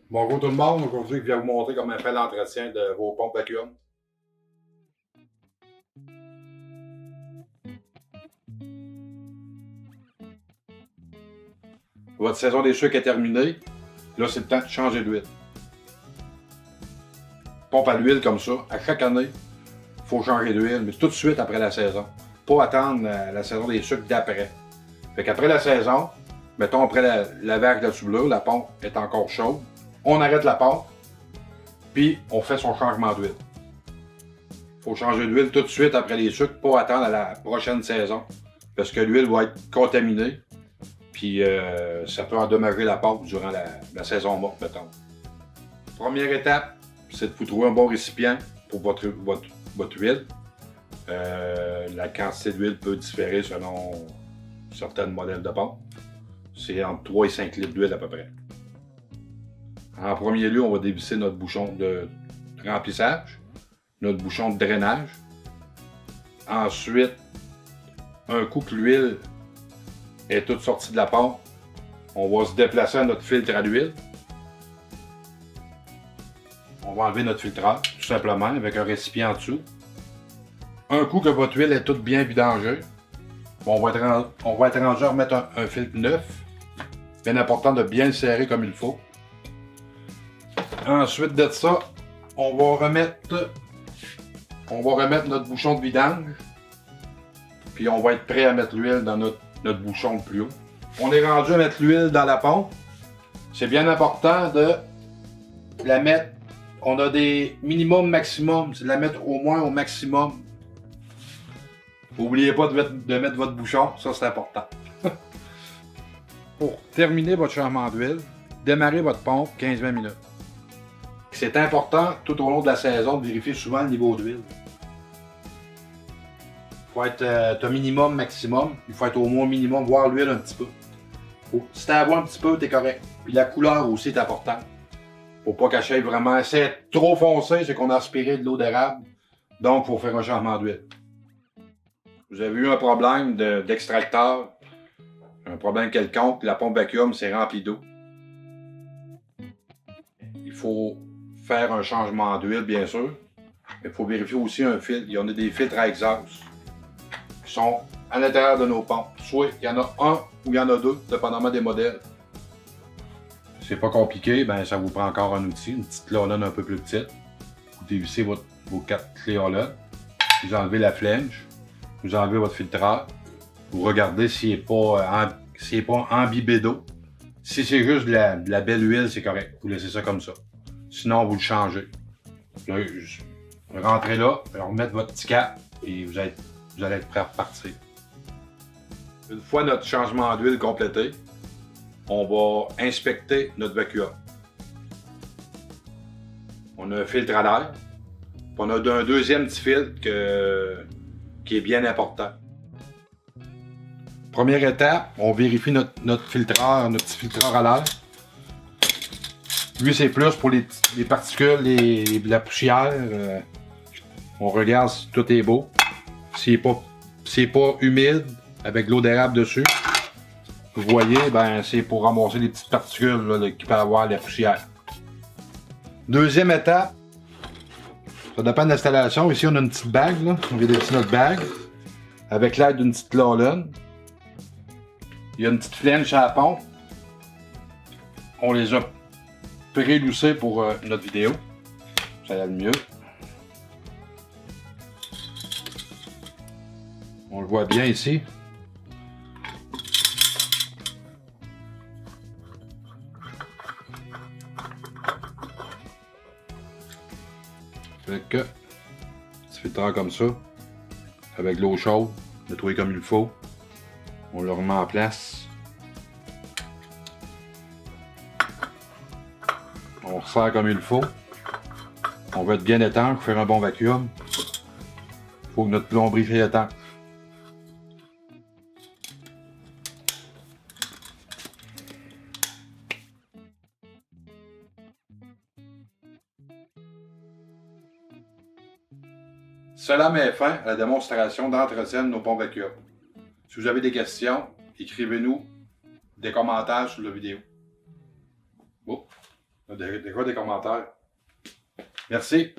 Bonjour tout le monde, aujourd'hui je vais vous montrer comment faire l'entretien de vos pompes vacuum. Votre saison des sucres est terminée, là c'est le temps de changer d'huile. Pompe à l'huile comme ça, à chaque année, il faut changer d'huile, mais tout de suite après la saison. Pas attendre la saison des sucres d'après. Fait qu'après la saison, mettons après la vague de tublure, la pompe est encore chaude, on arrête la pompe, puis on fait son changement d'huile. Il faut changer d'huile tout de suite après les sucres, pas attendre à la prochaine saison, parce que l'huile va être contaminée, puis ça peut endommager la pompe durant la saison morte, mettons. Première étape, c'est de vous trouver un bon récipient pour votre huile. La quantité d'huile peut différer selon certains modèles de pompe. C'est entre 3 et 5 litres d'huile à peu près. En premier lieu, on va dévisser notre bouchon de remplissage, notre bouchon de drainage. Ensuite, un coup que l'huile est toute sortie de la pompe, on va se déplacer à notre filtre à l'huile. On va enlever notre filtreur, tout simplement, avec un récipient en dessous. Un coup que votre huile est toute bien vidangée, on va être rendu à remettre un filtre neuf. Bien important de bien le serrer comme il faut. Ensuite de ça, on va remettre notre bouchon de vidange. Puis on va être prêt à mettre l'huile dans notre bouchon le plus haut. On est rendu à mettre l'huile dans la pompe. C'est bien important de la mettre. On a des minimum maximum, c'est de la mettre au moins au maximum. N'oubliez pas de mettre votre bouchon, ça c'est important. Pour terminer votre changement d'huile, démarrez votre pompe 15-20 minutes. C'est important tout au long de la saison de vérifier souvent le niveau d'huile. Il faut être un minimum, maximum. Il faut être au moins minimum, voir l'huile un petit peu. Si tu la vois un petit peu, t'es correct. Puis la couleur aussi est importante. Faut pas cacher vraiment. Si c'est trop foncé, c'est qu'on a aspiré de l'eau d'érable. Donc, il faut faire un changement d'huile. Vous avez eu un problème d'extracteur, un problème quelconque, la pompe vacuum s'est remplie d'eau. Il faut faire un changement d'huile, bien sûr. Mais il faut vérifier aussi un filtre. Il y en a des filtres à exhaust qui sont à l'intérieur de nos pompes. Soit il y en a un ou il y en a deux, dépendamment des modèles. C'est pas compliqué, ben ça vous prend encore un outil, une petite clé Holland un peu plus petite. Vous dévissez vos 4 clés Holland. Vous enlevez la flange. Vous enlevez votre filtreur. Vous regardez s'il n'est pas imbibé d'eau. Si c'est juste de la belle huile, c'est correct. Vous laissez ça comme ça. Sinon, vous le changez. Là, rentrez là, remettre votre petit cap et vous allez être prêt à repartir. Une fois notre changement d'huile complété, on va inspecter notre vacuum. On a un filtre à l'air. On a un deuxième petit filtre qui est bien important. Première étape, on vérifie notre filtreur, notre petit filtreur à l'air. Lui, c'est plus pour les particules, la poussière. On regarde si tout est beau. S'il n'est pas humide, avec de l'eau d'érable dessus, vous voyez, ben, c'est pour ramasser les petites particules là, qui peuvent avoir la poussière. Deuxième étape, ça dépend de l'installation. Ici, on a une petite bague. Là. On vient dévisser notre bague avec l'aide d'une petite Holland. Il y a une petite flange à la pompe. On les a préloussés pour notre vidéo. Ça va le mieux. On le voit bien ici. Fait que, petit filtreur comme ça, avec de l'eau chaude, nettoyer comme il faut. On le remet en place. On resserre comme il faut. On va être bien étanche, faire un bon vacuum. Il faut que notre plomberie soit étanche. Cela met fin à la démonstration d'entretien de nos pompes vacuum. Si vous avez des questions, écrivez-nous des commentaires sur la vidéo. Oh. Déjà des commentaires. Merci.